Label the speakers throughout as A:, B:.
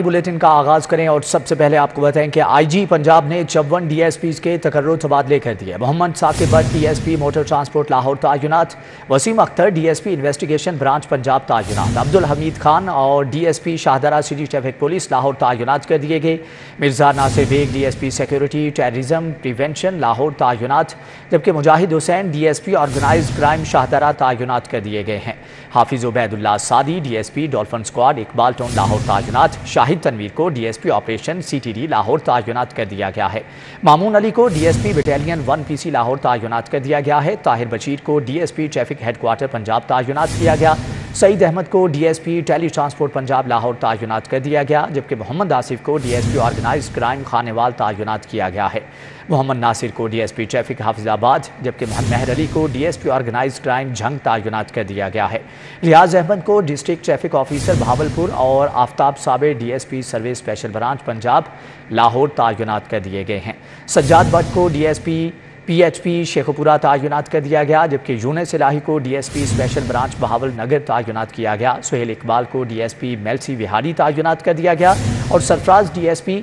A: Bulletin का आगाज करें और सबसे पहले आपको बताएं कि आईजी पंजाब ने 54 डीएसपी के तकर्रुर तबादले कर दिए। Mohammad Saqib Bhatt DSP motor transport Lahore तयनात, Waseem Akhtar DSP investigation branch Punjab तयनात, अब्दुल हमीद खान और DSP Shahdara city traffic police Lahore तयनात कर दिए गए। Mirza Nasir Baig DSP security terrorism prevention Lahore तयनात, जबकि Mujahid Hussain DSP organised crime Shahdara तयनात कर दिए गए हैं। Hafiz Ubaidullah Saadi DSP dolphin squad Iqbal town Lahore तयनात, शाहिद तनवीर को डीएसपी ऑपरेशन सीटीडी लाहौर तयनात कर दिया गया है। मामून अली को डीएसपी बटालियन 1 लाहौर तयनात कर दिया गया है। ताहिर बशीर को डीएसपी ट्रैफिक हेडक्वार्टर पंजाब तयनात किया गया। सईद अहमद को DSP tele transport Punjab Lahore तयनात कर दिया गया, जबकि मोहम्मद आसिफ को डीएसपी ऑर्गेनाइज्ड क्राइम खानेवाल तयनात किया गया है। मोहम्मद नासिर को डीएसपी ट्रैफिक हाफिजाबाद, जबकि महर अली को डीएसपी ऑर्गेनाइज्ड क्राइम झंग तयनात कर दिया गया है। रियाज अहमद को डिस्ट्रिक्ट ट्रैफिक ऑफिसर बहावलपुर और Aftab Sabir DSP service special branch Punjab Lahore तयनात कर दिए गए हैं। सज्जाद भट्ट को डीएसपी पीएचपी शेखपुरा तयनात कर दिया गया, जबकि यूनुस इलाही को डीएसपी स्पेशल ब्रांच बहावल नगर तयनात किया गया। सुहेल इकबाल को डीएसपी मेलसी विहारी तयनात कर दिया गया और सरफराज डीएसपी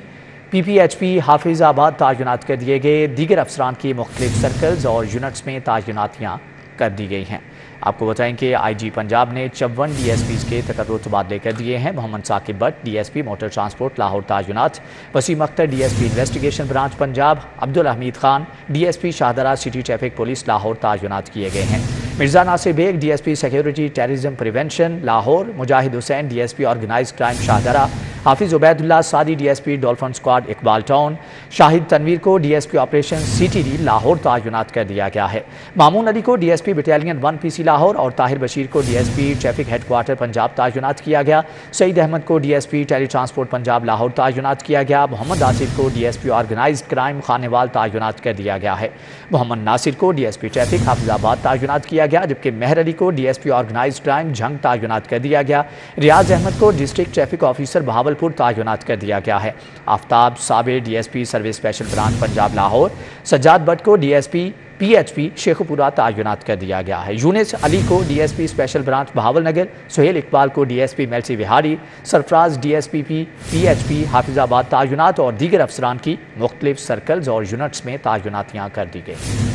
A: पीपीएचपी हाफिजाबाद तयनात कर दिए गए। दीगर अफसरान की मुख्तलिफ सर्कल्स और यूनिट्स में तयनातियाँ कर दी गई हैं। आपको बताएं कि आईजी पंजाब ने 54 डीएसपी के तकर्रुर तबादले कर दिए हैं। Mohammad Saqib Bhatt DSP motor transport Lahore तयनात, Waseem Akhtar DSP investigation branch Punjab, Abdul Hamid Khan DSP Shahdara city traffic police Lahore तयनात किए गए हैं। Mirza Nasir Baig DSP security terrorism prevention Lahore, Mujahid Hussain DSP organised crime Shahdara, Hafiz Ubaidullah Saadi DSP dolphin squad Iqbal town, Shahid Tanveer को डीएसपी ऑपरेशन सीटीडी लाहौर तयनात कर दिया गया है। मामून अली को डीएसपी बटालियन 1 लाहौर और ताहिर बशीर को डीएसपी ट्रैफिक हेडक्वार्टर पंजाब तयनात किया गया। सईद अहमद को DSP tele transport Punjab Lahore तयनात किया गया। मोहम्मद आसिफ को डीएसपी ऑर्गेनाइज्ड क्राइम खानेवाल तयनात कर दिया गया है। मोहम्मद नासिर को डीएसपी ट्रैफिक हाफिजाबाद तयनात किया गया, जबकि महर अली को डीएसपी ऑर्गेनाइज्ड क्राइम झंग तयनात कर दिया गया। रियाज अहमद को डिस्ट्रिक्ट ट्रैफिक ऑफिसर बहावलपुर तयनात कर दिया गया है। Aftab Sabir DSP service special branch Punjab Lahore, Sajjad Bhatt को डीएसपी पीएचपी शेखपुरा तयनात कर दिया गया है। यूनुस अली को DSP special branch Bahawalnagar, Sohail Iqbal को DSP Mailsi Vehari, Sarfraz DSP PHP Hafizabad तयनात और दीगर अफसरान की मुख्तलिफ सर्कल्स और यूनिट्स में तयनातियाँ कर दी गई।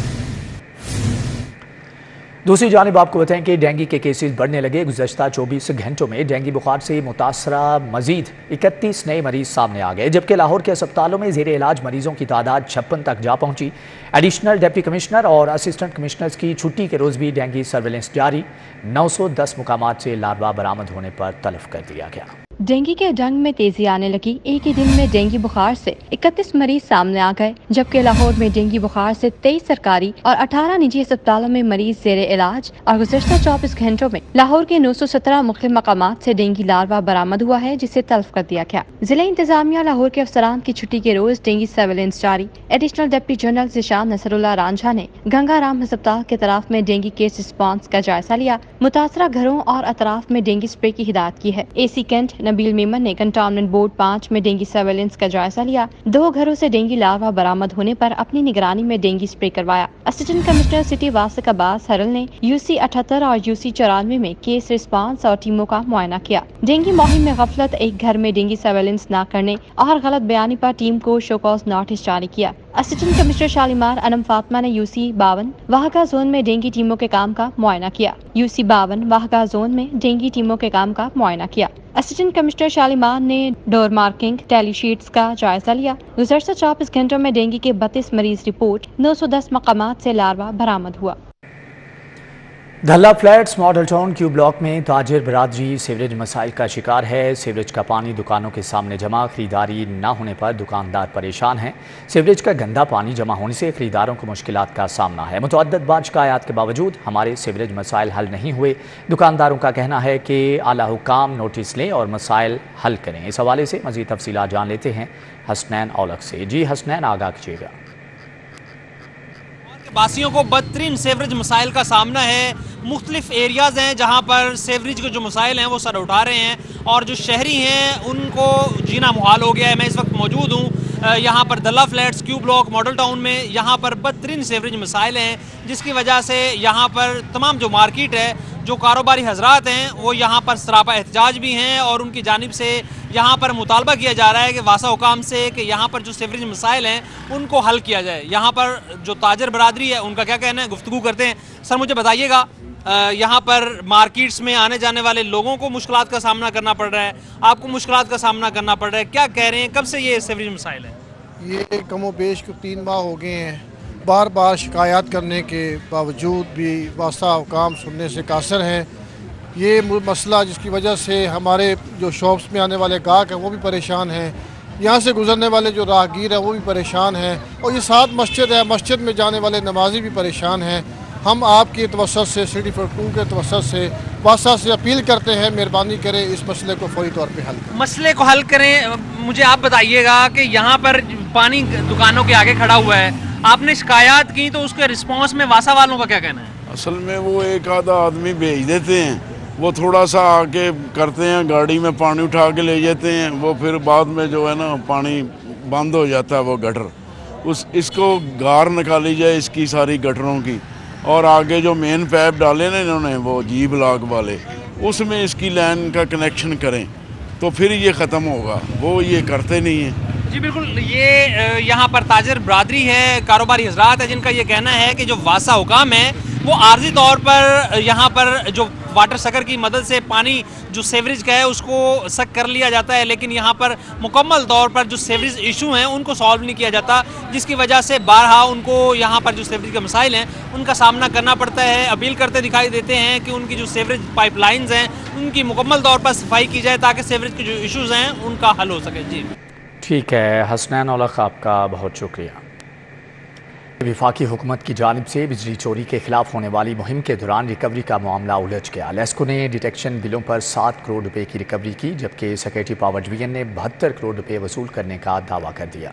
A: दूसरी जानिब आपको बताएं कि डेंगू के केसेस बढ़ने लगे। गुज़श्ता 24 घंटों में डेंगू बुखार से मुतासरा मजीद 31 नए मरीज सामने आ गए, जबकि लाहौर के अस्पतालों में ज़ेर इलाज मरीजों की तादाद 56 तक जा पहुंची। एडिशनल डिप्टी कमिश्नर और असिस्टेंट कमिश्नर्स की छुट्टी के रोज़ भी डेंगू सर्वेलेंस जारी। 910 मुकामात से लार्वा बरामद होने पर तलब कर दिया गया।
B: डेंगू के जंग में तेजी आने लगी। एक ही दिन में डेंगू बुखार से 31 मरीज सामने आ गए, जबकि लाहौर में डेंगू बुखार से 23 सरकारी और 18 निजी अस्पतालों में मरीज ज़ेर इलाज। और गुज़श्ता 24 घंटों में लाहौर के 917 मुख्तलिफ मकामात से डेंगू लार्वा बरामद हुआ है, जिसे तल्फ कर दिया गया। जिला इंतजामिया लाहौर के अफसरान की छुट्टी के रोज डेंगू सर्वेलेंस जारी। Additional deputy general Zeeshan Nasrullah Ranjha ने गंगाराम अस्पताल के तरफ में डेंगू केस रिस्पॉन्स का जायजा लिया। मुतासरा घरों और अतराफ में डेंगू स्प्रे की हिदायत की है। एसी कैंट नबील मेमन ने कंटोनमेंट बोर्ड 5 में डेंगू सर्वेलेंस का जायजा लिया। 2 घरों से डेंगू लार्वा बरामद होने पर अपनी निगरानी में डेंगू स्प्रे करवाया। असिस्टेंट कमिश्नर सिटी वासिक अब्बास हरल ने यूसी 78 और यूसी 94 में केस रिस्पांस और टीमों का मुआयना किया। डेंगू मुहिम में गफलत, एक घर में डेंगू सर्वेलेंस न करने और गलत बयानी पर टीम को शोकॉज नोटिस जारी किया। असिस्टेंट कमिश्नर शालीमार अनम फातिमा ने यूसी 52 वाहगा जोन में डेंगू टीमों के काम का मुआयना किया। यूसी 52 वाहगा जोन में डेंगू टीमों के काम का मुआयना किया। असिस्टेंट कमिश्नर शालीमार ने डोर मार्किंग टैली शीट्स का जायजा लिया। गुज़श्ता 24 घंटों में डेंगू के 32 मरीज रिपोर्ट। 910 मकामात से लार्वा बरामद हुआ।
A: Dhalla flats model town Q block में ताजिर बरादरी सीवरेज मसाइल का शिकार है। सीवरेज का पानी दुकानों के सामने जमा, खरीदारी न होने पर दुकानदार परेशान हैं। सीवरेज का गंदा पानी जमा होने से खरीदारों को मुश्किलात का सामना है। मुतअद्दिद बार शिकायत के बावजूद हमारे सीवरेज मसाइल हल नहीं हुए। दुकानदारों का कहना है कि आला हुकाम नोटिस लें और मसाइल हल करें। इस हवाले से मज़ीद तफसीलात जान लेते हैं हसनैन औलख से। जी हसनैन, आगाह कीजिएगा।
C: वासियों को बदतरीन सेवरेज मसाइल का सामना है। मुख्तलिफ एरियाज़ हैं जहाँ पर सेवरेज के जो मसाइल हैं वो सर उठा रहे हैं और जो शहरी हैं उनको जीना मुहाल हो गया है। मैं इस वक्त मौजूद हूँ यहाँ पर Dalla flats, Q block, model town में यहाँ पर बदतरीन सीवरेज मसाइल हैं, जिसकी वजह से यहाँ पर तमाम जो मार्केट है, जो कारोबारी हजरात हैं, वो यहाँ पर सरापा एहतजाज भी हैं और उनकी जानिब से यहाँ पर मुतालबा किया जा रहा है कि वासा हुकाम से कि यहाँ पर जो सीवरेज मसाइल हैं उनको हल किया जाए। यहाँ पर जो ताजर बरादरी है उनका क्या कहना है, गुफ्तगू करते हैं। सर मुझे बताइएगा, यहाँ पर मार्केट्स में आने जाने वाले लोगों को मुश्किलात का सामना करना पड़ रहा है, आपको मुश्किलात का सामना करना पड़ रहा है, क्या कह रहे हैं, कब से ये सीवरेज मसाइल है?
D: ये कमो बेश को 3 माह हो गए हैं। बार बार शिकायत करने के बावजूद भी वासा हुकाम सुनने से कासर हैं। ये मसला जिसकी वजह से हमारे जो शॉप्स में आने वाले गाहक हैं वो भी परेशान हैं, यहाँ से गुजरने वाले जो राहगीर हैं वो भी परेशान हैं, और ये साथ मस्जिद है, मस्जिद में जाने वाले नमाजी भी परेशान हैं। हम आपके तवस्सुत से, सिटी फॉर 2 के तवस्सुत से वासा से अपील करते हैं, मेहरबानी करें इस मसले को फौरी तौर पे हल करें।
C: मसले को हल करें। मुझे आप बताइएगा कि यहाँ पर पानी दुकानों के आगे खड़ा हुआ है, आपने शिकायत की तो उसके रिस्पांस में वासा वालों का क्या कहना है?
E: असल में वो एक आधा आदमी भेज देते हैं, वो थोड़ा सा आके करते हैं, गाड़ी में पानी उठा के ले जाते हैं, वो फिर बाद में जो है ना पानी बंद हो जाता है वो गटर, इसको गार निकाली जाए इसकी सारी गटरों की, और आगे जो मेन पाइप डाले ना इन्होंने वो जी ब्लॉक वाले, उसमें इसकी लाइन का कनेक्शन करें तो फिर ये ख़त्म होगा, वो ये करते नहीं हैं।
C: जी बिल्कुल, ये यहाँ पर ताजर बरादरी है, कारोबारी हजरात है, जिनका ये कहना है कि जो वासा हुकाम है वो आर्जी तौर पर यहाँ पर जो वाटर सकर की मदद से पानी जो सीवरेज का है उसको सक कर लिया जाता है, लेकिन यहाँ पर मुकम्मल तौर पर जो सीवरेज इशू हैं उनको सॉल्व नहीं किया जाता, जिसकी वजह से बारहा उनको यहाँ पर जो सीवरेज के मसाइल हैं उनका सामना करना पड़ता है। अपील करते दिखाई देते हैं कि उनकी जो सीवरेज पाइपलाइंस हैं उनकी मुकम्मल तौर पर सफाई की जाए ताकि सीवरेज के जो इशूज़ हैं उनका हल हो सके। जी
A: ठीक है हसनैन औलख, आपका बहुत शुक्रिया। वफाकी हुकूमत की जानिब से बिजली चोरी के खिलाफ होने वाली मुहिम के दौरान रिकवरी का मामला उलझ गया। लेस्को ने डिटेक्शन बिलों पर 7 करोड़ रुपए की रिकवरी की, जबकि सेक्रेटरी पावर डिवीजन ने 72 करोड़ रुपए वसूल करने का दावा कर दिया।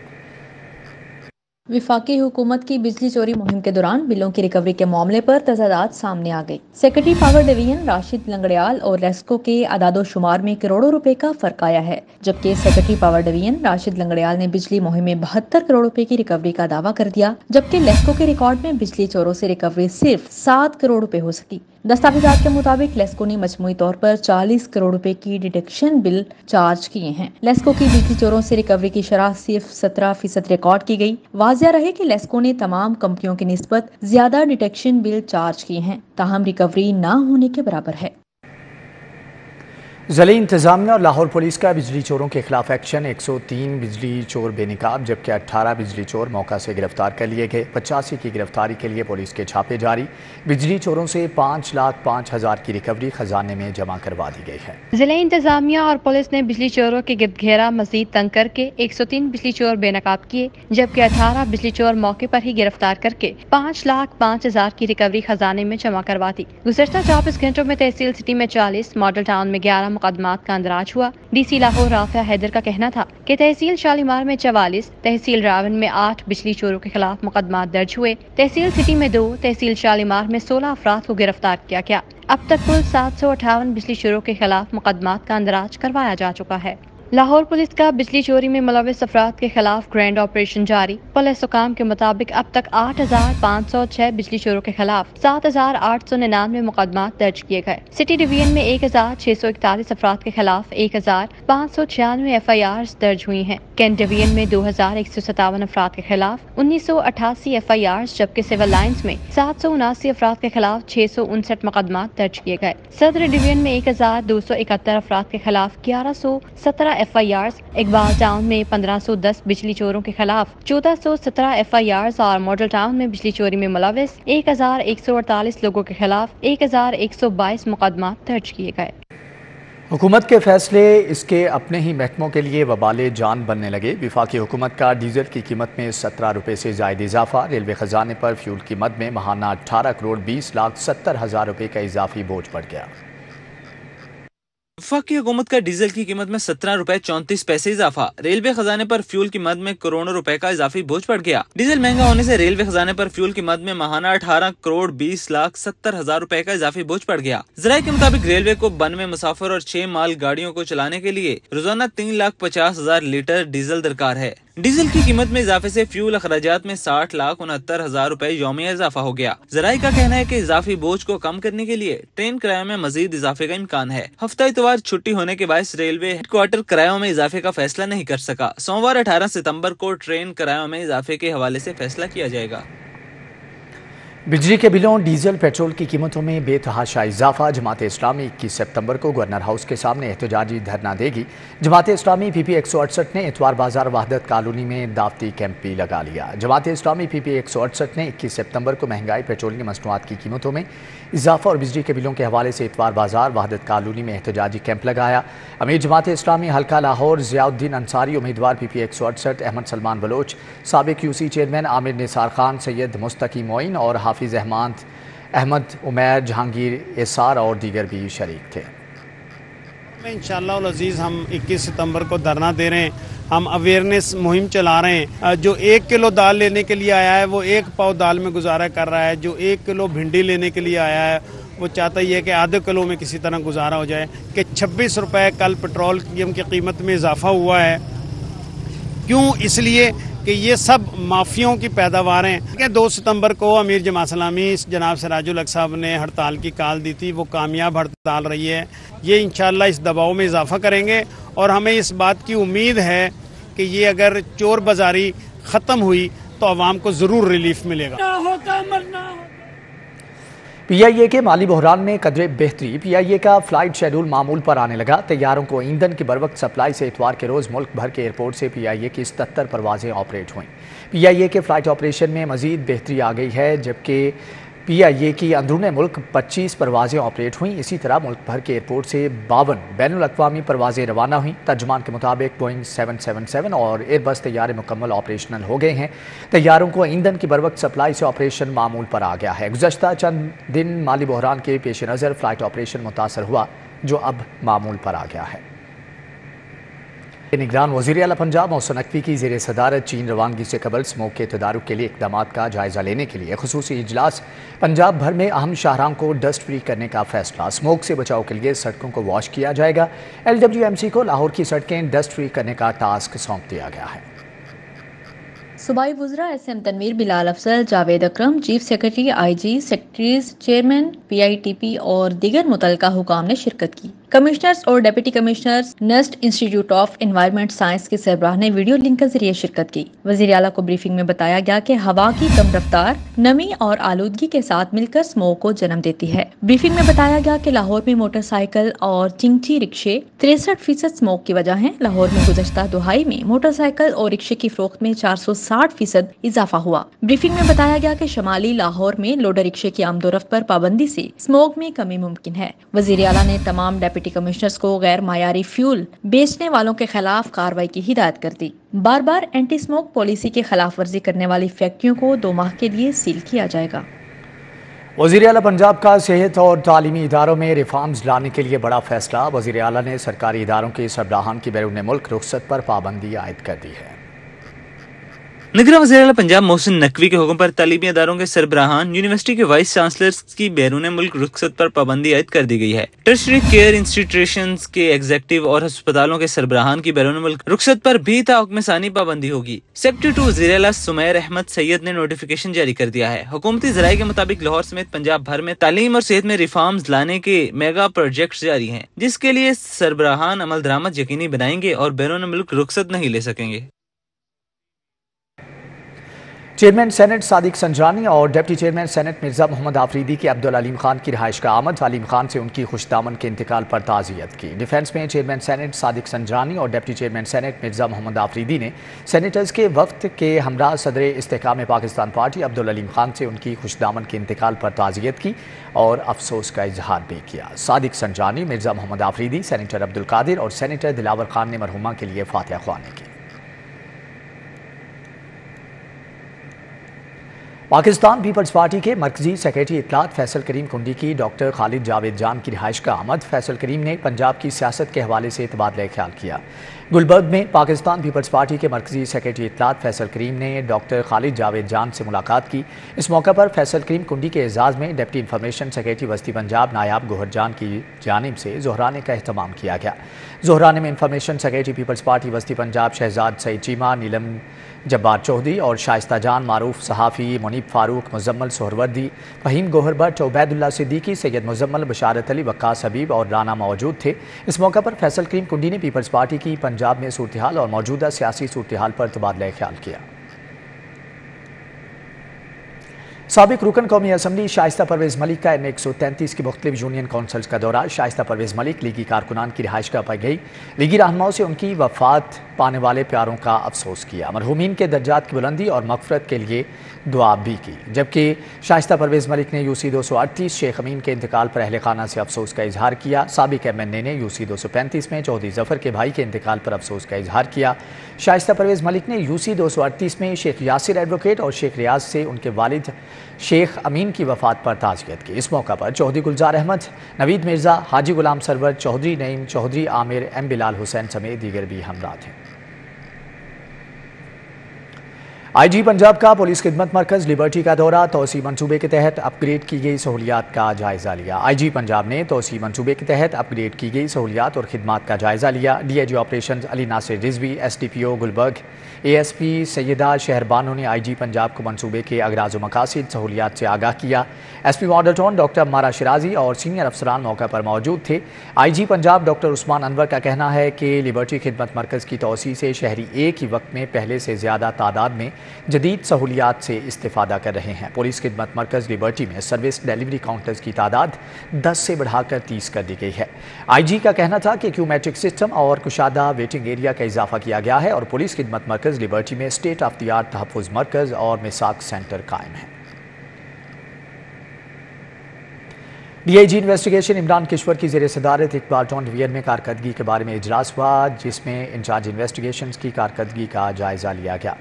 B: वफाकी हुकूमत की बिजली चोरी मुहिम के दौरान बिलों की रिकवरी के मामले पर तजादात सामने आ गई। Secretary power division Rashid Langrial और लेस्को के अदादो शुमार में करोड़ों रुपए का फर्क आया है, जबकि secretary power division Rashid Langrial ने बिजली मुहिम में 72 करोड़ रुपए की रिकवरी का दावा कर दिया, जबकि लेस्को के रिकॉर्ड में बिजली चोरों से रिकवरी सिर्फ 7 करोड़ रुपए हो सकी। दस्तावेजात के मुताबिक लेस्को ने मजमूई तौर पर 40 करोड़ रुपए की डिटेक्शन बिल चार्ज किए हैं। लेस्को की बिजली चोरों से रिकवरी की शरह सिर्फ 17% रिकॉर्ड की गई। वाज़िया रहे कि लेस्को ने तमाम कंपनियों की निस्बत ज्यादा डिटेक्शन बिल चार्ज किए हैं, ताहम रिकवरी न होने के बराबर है।
A: ज़िला इंतजामिया और लाहौर पुलिस का बिजली चोरों के खिलाफ एक्शन। 103 बिजली चोर बेनकाब, जबकि 18 बिजली चोर मौका से गिरफ्तार कर लिए गए। 85 की गिरफ्तारी के लिए पुलिस के छापे जारी। बिजली चोरों से 5,05,000 की रिकवरी खजाने में जमा करवा दी गई है।
B: जिला इंतजामिया और पुलिस ने बिजली चोरों के गिरद घेरा मजीद तंग करके 103 बिजली चोर बेनकाब किए, जबकि 18 बिजली चोर मौके पर ही गिरफ्तार करके 5,05,000 की रिकवरी खजाने में जमा करवा दी। गुज़श्ता 24 घंटों में तहसील सिटी में 40, मॉडल टाउन में 11 मुकदमात का अंदराज हुआ। डीसी लाहौर राफिया हैदर का कहना था कि तहसील शालीमार में 44, तहसील रावन में 8 बिजली चोरों के खिलाफ मुकदमात दर्ज हुए। तहसील सिटी में 2, तहसील शालीमार में 16 अफराद को गिरफ्तार किया गया। अब तक कुल 758 बिजली चोरों के खिलाफ मुकदमात का अंदराज करवाया जा चुका है। लाहौर पुलिस का बिजली चोरी में मुलविस अफराद के खिलाफ ग्रैंड ऑपरेशन जारी। पुलिस हुकाम के मुताबिक अब तक 8,506 बिजली चोरों के खिलाफ 7,899 मुकदमात दर्ज किए गए। सिटी डिवीजन में 1,641 अफराद के खिलाफ 1,596 FIR दर्ज हुई हैं। कैंट डिवीजन में 2,157 अफराद के खिलाफ 1,988 FIR, जबकि सिविल लाइन्स में 779 अफराद के खिलाफ 659 मुकदमात दर्ज किए गए। सदर डिवीजन में 1,271 अफराद के खिलाफ 1,117 FIR, इकबाल टाउन में 1,510 बिजली चोरों के खिलाफ 1,417 FIR और मॉडल टाउन में बिजली चोरी में मुलविस 1,148 लोगों के खिलाफ 1,122 मुकदमा दर्ज किए गए।
A: हुकूमत के फैसले इसके अपने ही महकमों के लिए वबाले जान बनने लगे। वफाकी हुकूमत का डीजल की कीमत में 17 रुपये से जायद इजाफा। रेलवे खजाने पर फ्यूल की मद में माहाना 18 करोड़ 20,70,000 रुपये का इजाफी बोझ बढ़ गया।
F: वफाकी हुकूमत का डीजल की कीमत में 17 रुपए 34 पैसे इजाफा। रेलवे खजाने पर फ्यूल की मद में करोड़ों रुपए का इजाफी बोझ पड़ गया। डीजल महंगा होने से रेलवे खजाने पर फ्यूल की मद में माहाना 18 करोड़ 20,70,000 रुपए का इजाफी बोझ पड़ गया। ज़राए के मुताबिक रेलवे को 92 मुसाफिर और 6 माल गाड़ियों को चलाने के लिए रोजाना 3,50,000 लीटर डीजल दरकार है। डीजल की कीमत में इजाफे से फ्यूल अखराजात में 60,69,000 रुपए यौमिया इजाफा हो गया। ज़राई का कहना है कि इजाफी बोझ को कम करने के लिए ट्रेन किराए में मजीद इजाफे का इम्कान है। हफ्ता इतवार छुट्टी होने के बायस रेलवे हेडक्वार्टर किरायों में इजाफे का फैसला नहीं कर सका। सोमवार 18 सितंबर को ट्रेन किरायों में इजाफे के हवाले से फैसला किया जाएगा।
A: बिजली के बिलों, डीजल, पेट्रोल की कीमतों में बेतहाशा इजाफा। जमात इस्लामी 21 सितंबर को गवर्नर हाउस के सामने एहतजाजी धरना देगी। जमात इस्लामी PP 168 ने इतवार बाजार वहदत कॉलोनी में दावती कैंप भी लगा लिया। जमात इस्लामी PP 168 ने 21 सितंबर को महंगाई, पेट्रोलियम मसनूआत की कीमतों में इजाफा और बिजली के बिलों के हवाले से इतवार बाजार वहदत कॉलोनी में एहतजाजी कैंप लगाया। अमीर जमात इस्लामी हल्का लाहौर ज़ियाउद्दीन अंसारी, उम्मीदवार PP 168 अहमद सलमान बलोच, साबिक UC चेयरमैन आमिर निसार खान, सैयद मुस्तकी मोइन और हाफिज अहमद उमैर, जहांगीर एसार और दीगर भी शरीक थे।
G: इंशाअल्लाह अज़ीज़ हम 21 सितंबर को धरना दे रहे हैं। हम अवेयरनेस मुहिम चला रहे हैं। जो 1 किलो दाल लेने के लिए आया है वो 1 पाव दाल में गुजारा कर रहा है। जो 1 किलो भिंडी लेने के लिए आया है वो चाहता ही है कि आधे किलो में किसी तरह गुजारा हो जाए। कि 26 रुपये कल पेट्रोलियम की कीमत में इजाफा हुआ है। क्यों? इसलिए कि ये सब माफियों की पैदावार हैं। 2 सितंबर को अमीर जमात इस्लामी जनाब सिराजुल हक साहब ने हड़ताल की कॉल दी थी। वो कामयाब हड़ताल रही है। ये इंशाअल्लाह इस दबाव में इजाफा करेंगे और हमें इस बात की उम्मीद है कि ये अगर चोर बाजारी ख़त्म हुई तो आवाम को ज़रूर रिलीफ मिलेगा।
A: PIA के माली बहरान में कदरे बेहतरी। PIA का फ्लाइट शेड्यूल मामूल पर आने लगा। तैयारों को ईंधन की बरवक्त सप्लाई से इतवार के रोज़ मुल्क भर के एयरपोर्ट से PIA की 77 परवाजें ऑपरेट हुईं। PIA के फ़्लाइट ऑपरेशन में मज़ीद बेहतरी आ गई है, जबकि PIA की अंदरूने मुल्क 25 परवाजें ऑपरेट हुईं। इसी तरह मुल्क भर के एयरपोर्ट से 52 बैनुल-अक़वामी परवाजें रवाना हुईं। तर्जुमान के मुताबिक बोइंग 777 और एयरबस तैयारे मुकम्मल ऑपरेशनल हो गए हैं। तैयारों को ईंधन की बरवक्त सप्लाई से ऑपरेशन मामूल पर आ गया है। गुज़श्ता चंद दिन माली बहरान के पेश नज़र फ़्लाइट ऑपरेशन मुतासर हुआ, जो अब मामूल पर आ गया है। निगरान वज़ीर आला पंजाब मोहसिन नकवी की ज़ेर सदारत चीन रवानगी से कबल स्मोक के तदारुक के लिए इक़दामात का जायज़ा लेने के लिए ख़ुसूसी इजलास। पंजाब भर में अहम शाहराहों को डस्ट फ्री करने का फैसला। स्मोक से बचाव के लिए सड़कों को वॉश किया जाएगा। LWMC को लाहौर की सड़कें डस्ट फ्री करने का टास्क सौंप दिया गया है।
B: सूबाई वज़रा SM Tanveer, Bilal Afzal, Javed Akram, chief secretary, IG, secretaries, chairman PITP और दीगर मुतल्लिका हुकाम ने शिरकत की। कमिश्नर्स और deputy commissioners nest institute of environment science के सरबराह ने वीडियो लिंक के जरिए शिरकत की। वज़ीर आला को ब्रीफिंग में बताया गया कि हवा की कम रफ्तार, नमी और आलूदगी के साथ मिलकर स्मोक को जन्म देती है। ब्रीफिंग में बताया गया कि लाहौर में मोटरसाइकिल और चिंगची रिक्शे 63% स्मोक की वजह है। लाहौर में गुज़श्ता दुहाई में मोटरसाइकिल और रिक्शे की फरोख्त में 460% इजाफा हुआ। ब्रीफिंग में बताया गया कि शमाली लाहौर में लोडर रिक्शे की आमदोरफ्त पर पाबंदी से स्मोक में कमी मुमकिन है। वज़ीर आला ने तमाम डिप्टी कमिश्नर्स को गैर मायारी फ्यूल बेचने वालों के खिलाफ कार्रवाई की हिदायत कर दी। बार बार एंटी स्मोक पॉलिसी की खिलाफ वर्जी करने वाली फैक्ट्रियों को 2 माह के लिए सील किया जाएगा।
A: वज़ीर आला पंजाब का सेहत और तालीमी इदारों में रिफॉर्म्स लाने के लिए बड़ा फैसला। वज़ीर आला ने सरकारी इदारों के सरबराहान की बैरून मुल्क रुखसत पर पाबंदी आयद कर दी है।
F: निगरान वज़ीर आला पंजाब मोहसिन नकवी के हुक्म पर तालीमी इदारों के सरबराहान, यूनिवर्सिटी के वाइस चांसलर्स की बैरून मुल्क रुखसत पर पाबंदी आयद कर दी गई है। टर्शरी केयर इंस्टीट्यूशंस के एग्जेक्टिव और अस्पतालों के सरबराहान की बैरून मुल्क रुखसत पर भी ताहुक्म सानी पाबंदी होगी। सेक्रेटरी टू वज़ीर आला सुमैर अहमद सैयद ने नोटिफिकेशन जारी कर दिया है। हुकूमती ज़राए के मुताबिक लाहौर समेत पंजाब भर में तालीम और सेहत में रिफॉर्म्स लाने के मेगा प्रोजेक्ट जारी हैं, जिसके लिए सरबराहान अमल दरामद यकीनी बनाएंगे और बैरून मुल्क रुखसत नहीं ले सकेंगे।
A: चेयरमैन सेनेट सादिक संजरानी और deputy chairman Senate Mirza Mohammad Afridi की अब्दुल अलीम खान की रिहाइश का आमद। अलीम खान से उनकी खुशदामन के इंतकाल पर ताज़ियत की। डिफेंस में चेयरमैन सेनेट सादिक संजरानी और deputy chairman Senate Mirza Mohammad Afridi ने सेनेटर्स के वक्त के हमरा सदर इस्तेकाम पाकिस्तान पार्टी अब्दुल अलीम खान से उनकी खुशदामन के इंतकाल पर ताज़ियत की और अफसोस का इजहार भी किया। सादिक संजरानी, मिर्जा मोहम्मद आफरीदी, सेनेटर अब्दुल कादिर और सेनेटर दिलावर खान ने मरहुमा के लिए फातिहा ख्वानी की। पाकिस्तान पीपल्स पार्टी के मरकजी सेक्रेटरी इत्तलात फैसल करीम कुंडी की डॉक्टर खालिद जावेद जान की रिहाइश का आमद। फैसल करीम ने पंजाब की सियासत के हवाले से तबादला ख्याल किया। गुलबर्ग में पाकिस्तान पीपल्स पार्टी के मरकजी सेक्रेटरी इत्तलात फैसल करीम ने डॉक्टर खालिद जावेद जान से मुलाकात की। इस मौके पर फैसल करीम कुंडी के एजाज़ में डिप्टी इंफॉर्मेशन सेक्रेटरी वस्ती पंजाब नायाब गोहर जान की जानिब से ज़ोहराने का एहतमाम किया गया। ज़ोहराने में इंफॉर्मेशन सेक्रेटरी पीपल्स पार्टी वस्ती पंजाब शहजाद सईद चीमा, नीलम जब्बार चौधरी और शाइस्ता जान, मारूफ सहाफ़ी मुनीब फारूक, मुजम्मल सोहरवर्दी, फहीम गोहर भट्ट, उबैदुल्ला सिद्दीकी, सैयद मुजम्मल, बशारत अली, वक्कास हबीब और राना मौजूद थे। इस मौके पर फैसल करीम कुंडी ने पीपल्स पार्टी की पंजाब में सूरत हाल और मौजूदा सियासी सूरत हाल पर तबादला ख्याल किया। साबिक रुकन कौमी असम्बली शाइस्ता परवेज़ मलिक का M133 की मुख्तलिफ यूनियन काउंसिल्स का दौरा। शाइस्ता परवेज़ मलिक लीगी कारकुनान की रिहाइशगाह पर गई। लीगी रहनुमाओं से उनकी वफात पाने वाले प्यारों का अफसोस किया। मरहूमीन के दर्जात की बुलंदी और मग़फ़रत के लिए दुआ भी की। जबकि शाइस्ता परवेज़ मलिक ने UC 238 शेख अमीन के इंतकाल पर अहले खाना से अफसोस का इजहार किया। साबिक MNA ने UC 235 में चौधरी ज़फ़र के भाई के इंतकाल पर अफसोस का इजहार किया। शाइस्ता परवेज़ मलिक ने UC 238 में शेख यासिर एडवोकेट और शेख रियाज से उनके वालिद शेख अमीन की वफात पर ताज़ियत की। इस मौका पर चौधरी गुलजार अहमद, नवीद मिर्ज़ा, हाजी गुलाम सरवर, चौधरी नईम, चौधरी आमिर, M बिलाल हुसैन समेत दीगर भी हमरा थे। IG पंजाब का पुलिस खिदमत मरकज़ लिबर्टी का दौरा। तोसी मंसूबे के तहत अपग्रेड की गई सहूलियात का जायज़ा लिया। IG पंजाब ने तोसी मंसूबे के तहत अपग्रेड की गई सहूलियात और खिदमात का जायज़ा लिया। DIG operation Ali Nasir Rizvi, SDPO Gulberg, ASP Syeda Shehrbano ने IG पंजाब को मंसूबे के अगराज़ व मकासिद सहूलियात से आगाह किया। SP मॉडल टाउन डॉक्टर मारा शिराजी और सीनियर अफसरान मौका पर मौजूद थे। IG पंजाब डॉक्टर उस्मान अनवर का कहना है कि लिबर्टी खिदमत मरकज़ की तोसी से शहरी एक ही वक्त में पहले से ज़्यादा तादाद में जदीद सहूलियात से इस्तिफादा कर रहे हैं। पुलिस खिदमत मरकज़ लिबर्टी में सर्विस डिलीवरी काउंटर्स की तादाद 10 से बढ़ाकर 30 कर दी गई है। IG का कहना था कि क्यूमेट्रिक सिस्टम और कुशादा वेटिंग एरिया का इजाफा किया गया है और पुलिस खिदमत मरकज़ लिबर्टी में स्टेट ऑफ द आर्ट तहफ़्फ़ुज़ मरकज़ और मिसाक सेंटर कायम है। DIG इन्वेस्टिगेशन इमरान किश्वर की ज़ेर सदारत इकबाल टाउन डिवीजन में कारकर्दगी के बारे में इजलास हुआ, जिसमें इंचार्ज इन्वेस्टिगेशन की कारकर्दगी का जायज़ा लिया गया।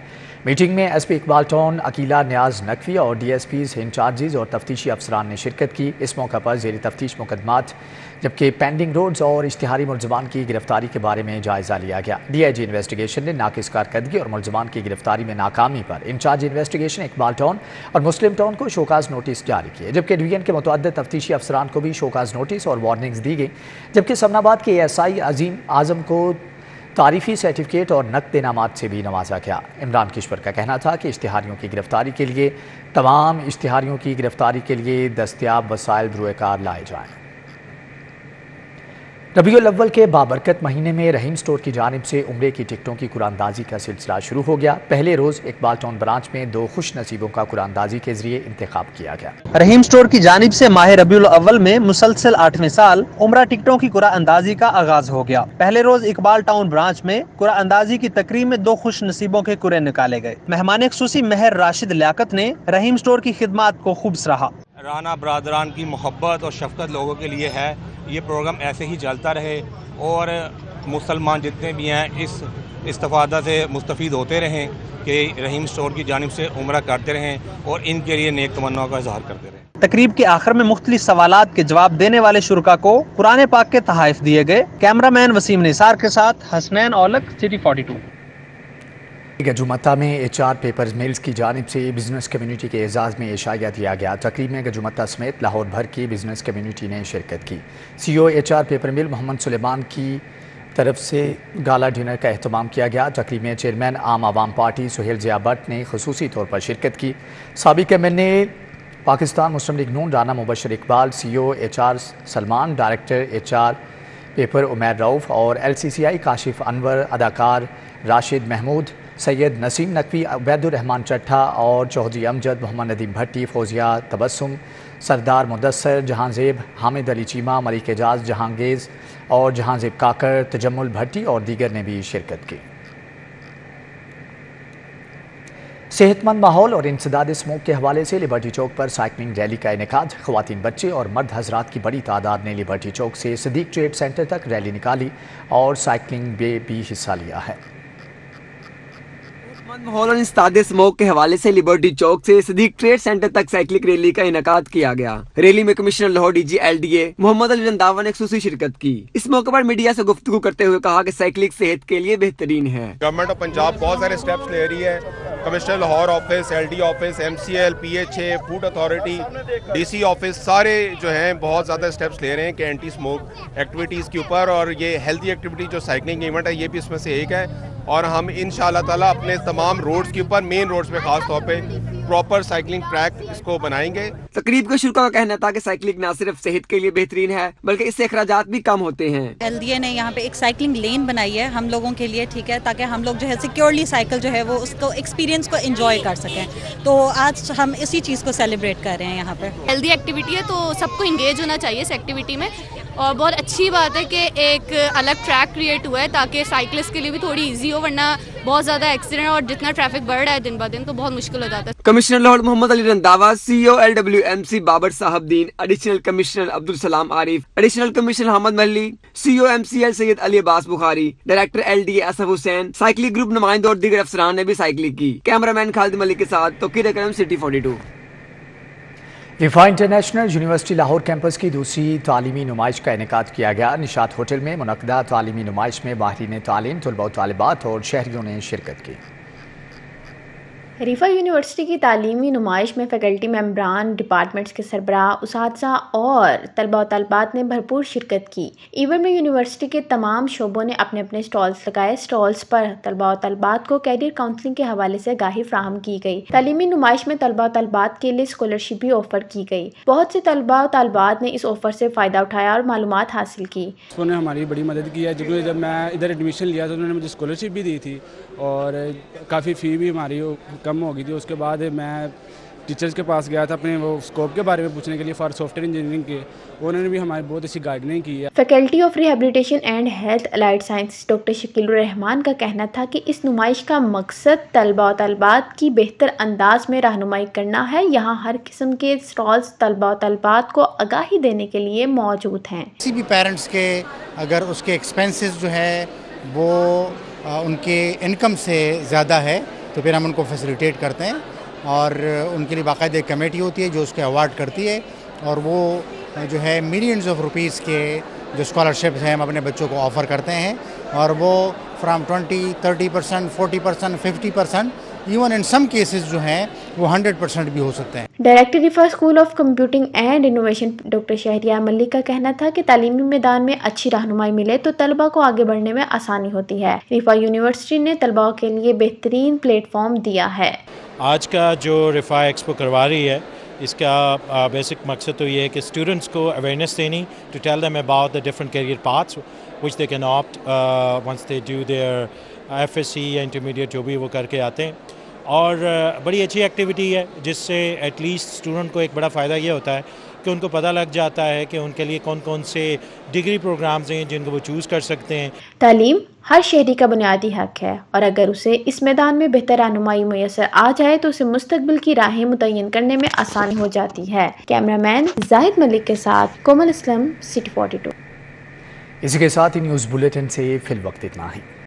A: मीटिंग में SP इकबाल टाउन अकीला न्याज नकवी और DSPs इंचार्जेस और तफ्तीशी अफसरान ने शिरकत की। इस मौका पर ज़ेर तफ्तीश मुकदमात जबकि पेंडिंग रोड्स और इश्तिहारी मुलज़मान की गिरफ्तारी के बारे में जायज़ा लिया गया। DIG इन्वेस्टिगेशन ने नाकिस कारकर्दगी और मुलज़मान की गिरफ्तारी में नाकामी पर इंचार्ज इन्वेस्टिगेशन इकबाल टाउन और मुस्लिम टाउन को शोकाज नोटिस जारी किए, जबकि डिवीजन के मुतअद्दिद तफ्तीशी अफसरान को भी शोकाज नोटिस और वार्निंग्स दी गई। जबकि समनाबाद के ASI अजीम आज़म को तारीफ़ी सर्टिफिकेट और नक़द इनामात से भी नवाजा गया। इमरान किश्वर का कहना था कि इश्तिहारियों की गिरफ्तारी के लिए तमाम इश्तिहारियों की गिरफ्तारी के लिए दस्तयाब वसाइल बरूएकार लाए जाएँ। रबीउल अव्वल के बाबरकत महीने में रहीम स्टोर की जानिब से उम्रे की टिकटों की कुरानदाजी का सिलसिला शुरू हो गया। पहले रोज़ इकबाल टाउन ब्रांच में 2 खुश नसीबों का कुरानदाजी के जरिए इंतखाब किया गया।
H: रहीम स्टोर की जानिब से माह रबीउल अव्वल में मुसलसल 8वें साल उम्रा टिकटों की कुरानदाजी का आगाज हो गया। पहले रोज इकबाल टाउन ब्रांच में कुरानदाजी की तकरीब में 2 खुश नसीबों के कुरे निकाले गए। मेहमान खुसूसी महर राशिद लियाकत ने रहीम स्टोर की खिदमत को खूब सराहा।
I: राना बरादरान की मोहब्बत और शफकत लोगों के लिए है। ये प्रोग्राम ऐसे ही चलता रहे और मुसलमान जितने भी हैं इस इस्तिफादा से मुस्तफ़ीद होते रहें कि रहीम स्टोर की जानिब से उम्रा करते रहें और इनके लिए नेक तमन्नाओं का इजहार करते रहें।
H: तकरीब के आखिर में मुख्तलिफ सवालात के जवाब देने वाले शुरका को कुरान पाक के तहाइफ दिए गए। कैमरामैन वसीम निसार के साथ हसनैन औलक, सिटी 42।
A: गजुमत्ता में HR पेपर्स मिल्स की जानिब से बिजनेस कम्युनिटी के एजाज़ में इशाया दिया गया। तकरीब में गजुमत्ता समेत लाहौर भर की बिजनेस कम्युनिटी ने शिरकत की। CEO HR पेपर मिल मोहम्मद सुलेमान की तरफ से गाला डिनर का एहतमाम किया गया। तकरीब में चेयरमैन आम आवाम पार्टी सुहेल ज़िया भट्ट ने खुसूसी तौर पर शिरकत की। साबिक MNA Pakistan Muslim League Noon Rana Mubashir Iqbal, CEO HR Salman, director HR paper Umair Rauf और LCCI काशिफ अनवर, अदाकार राशिद महमूद, सैयद नसीम नकवी, उबैदुर रहमान चट्ठा और चौधरी अमजद, मोहम्मद नदीम भट्टी, फौजिया तबस्सुम, सरदार मुदस्सर, जहांजेब, हामिद अली चीमा, मलिक एजाज जहांगीर और जहांजेब काकर, तजम्मुल भट्टी और दीगर ने भी शिरकत की। सेहतमंद माहौल और इंसदाद स्मोक के हवाले से लिबर्टी चौक पर साइकिलिंग रैली का इनेकाद। ख़वातीन, बच्चे और मर्द हजरात की बड़ी तादाद ने लिबर्टी चौक से सिद्दीक ट्रेड सेंटर तक रैली निकाली और साइकिलिंग में भी हिस्सा लिया है।
J: ماحول اور انسداد اسموگ کے حوالے سے لبرٹی چوک سے صدیق ٹریڈ سینٹر تک سائیکلنگ ریلی کا انعقاد کیا گیا۔ ریلی میں commissioner Lahore D G L D A Muhammad Ali Randhawa نے خصوصی شرکت کی۔ اس موقع پر میڈیا سے گفتگو کرتے ہوئے کہا کہ سائیکلنگ صحت کے لیے بہترین ہے۔
K: گورنمنٹ آف پنجاب بہت سارے اسٹیپس لے رہی ہے، commissioner Lahore office, L D office, M C L, P H A, food authority, D C office, سارے جو ہیں بہت زیادہ اسٹیپس لے رہے ہیں کہ اینٹی اسموک ایکٹیویٹیز کے اوپر، اور یہ ہیلتھی ایکٹیویٹی جو سائیکلنگ ایونٹ ہے یہ بھی اس میں سے ایک ہے، اور ہم انشاءاللہ تعالیٰ اپنے تمام روڈز کے اوپر، مین روڈز پہ خاص طور پہ پراپر سائیکلنگ ٹریک اس کو بنائیں گے۔
J: تقریب کے شرکا کا کہنا تھا کہ سائیکلنگ نہ صرف صحت کے لیے بہترین ہے بلکہ اس سے اخراجات بھی کم ہوتے ہیں۔
L: ایل ڈی اے نے یہاں پہ ایک سائیکلنگ لین بنائی ہے ہم لوگوں کے لیے، ٹھیک ہے، تاکہ ہم لوگ جو ہے سیکیورلی سائیکل جو ہے وہ اس کو ایکسپیرینس کو انجوائے کر سکیں، تو آج ہم اسی چیز کو سیلیبریٹ کر رہے ہیں یہاں پہ۔
M: ہیلدی ایکٹیویٹی ہے تو سب کو انگیج ہونا چاہیے اس ایکٹیویٹی میں، اور بہت اچھی بات ہے کہ ایک الگ ٹریک کریٹ ہوا ہے تاکہ سائیکلسٹ کے لیے بھی تھوڑی ایزی ہو، ورنہ بہت زیادہ ایکسیڈنٹ اور جتنا ٹریفک بڑھ رہا ہے دن بہ دن تو بہت مشکل ہو جاتا ہے۔
J: Commissioner Lahore Muhammad Ali Randhawa, C O L W M C Babar Sahib Din, additional commissioner Abdussalam Arif, additional commissioner Hamid Mahli, C O M C L Syed Ali Abbas Bukhari, director L D A Asif Hussain, cycling group نمائندوں اور دیگر افسران نے بھی سائیکلنگ کی۔ کیمرہ مین خالد ملک کے ساتھ Tauqeer Akram, city 42۔
A: Riphah international university Lahore campus کی دوسری تعلیمی نمائش کا انعقاد کیا گیا۔ نشاط ہوٹل میں منعقدہ تعلیمی نمائش میں ماہرین تعلیم، طلباء و طالبات اور شہریوں نے شرکت کی۔
N: رفا یونیورسٹی کی تعلیمی نمائش میں فیکلٹی ممبران، ڈپارٹمنٹس کے سربراہ، اساتذہ اور طلباء و طالبات نے بھرپور شرکت کی۔ ایونٹ میں یونیورسٹی کے تمام شعبوں نے اپنے اپنے سٹالز لگائے۔ سٹالز پر طلباء و طالبات کو کیریئر کاؤنسلنگ کے حوالے سے آگاہی فراہم کی گئی۔ تعلیمی نمائش میں طلباء و طالبات کے لیے اسکالرشپ بھی آفر کی گئی۔ بہت سے طلباء و طالبات نے اس آفر سے فائدہ اٹھایا اور معلومات حاصل کی۔
O: انہوں نے ہماری بڑی مدد کی ہے، جب میں ادھر ایڈمیشن لیا تو انہوں نے مجھے اسکالرشپ بھی دی تھی اور کافی فی بھی ہماری کم ہو گئی تھی۔ اس کے بعد میں ٹیچرز کے پاس گیا تھا اپنے وہ اسکوپ کے بارے میں پوچھنے کے لیے فار سافٹ ویئر انجینئرنگ کے، انہوں نے بھی ہماری بہت اچھی گائیڈنگ کی ہے۔
N: Faculty of rehabilitation and health allied science doctor Shakeel Ur-Rehman کا کہنا تھا کہ اس نمائش کا مقصد طلباء و طالبات کی بہتر انداز میں رہنمائی کرنا ہے۔ یہاں ہر قسم کے سٹالز طلباء و طالبات کو آگاہی دینے کے لیے موجود ہیں۔
P: کسی بھی پیرنٹس کے اگر اس کے ایکسپینسز جو ہے وہ ان کے انکم سے زیادہ ہے تو پھر ہم ان کو فیسیلیٹیٹ کرتے ہیں، اور ان کے لیے باقاعدہ ایک کمیٹی ہوتی ہے جو اس کے ایوارڈ کرتی ہے، اور وہ جو ہے ملینز آف روپیز کے جو اسکالرشپس ہیں ہم اپنے بچوں کو آفر کرتے ہیں، اور وہ from 20, 30%, 40%, 50%، even in some cases جو ہیں وہ 100% بھی ہو سکتے ہیں۔
N: Director Riphah school of computing and innovation doctor Shehryar Malik کا کہنا تھا کہ تعلیمی میدان میں اچھی رہنمائی ملے تو طلباء کو آگے بڑھنے میں آسانی ہوتی ہے۔ رفا یونیورسٹی نے طلباء کے لیے بہترین پلیٹ فارم دیا ہے۔
Q: آج کا جو رفا ایکسپو کروا رہی ہے اس کا بیسک مقصد تو یہ ہے کہ اسٹوڈنٹس کو اویئرنیس دینی، to tell them about the different career paths which they can opt once they do their F S C یا انٹرمیڈیٹ جو بھی وہ کر کے آتے ہیں، اور بڑی اچھی ایکٹیویٹی ہے جس سے ایٹ لیسٹ اسٹوڈنٹ کو ایک بڑا فائدہ یہ ہوتا ہے کہ ان کو پتہ لگ جاتا ہے کہ ان کے لیے کون کون سے ڈگری پروگرامز ہیں جن کو وہ چوز کر سکتے ہیں۔
N: تعلیم ہر شہری کا بنیادی حق ہے، اور اگر اسے اس میدان میں بہتر رہنمائی میسر آ جائے تو اسے مستقبل کی راہیں متعین کرنے میں آسانی ہو جاتی ہے۔ کیمرہ مین زاہد ملک کے ساتھ کومل اسلم، سٹی 42۔
A: اسی کے ساتھ ہی نیوز بلیٹن سے فی الوقت اتنا ہی۔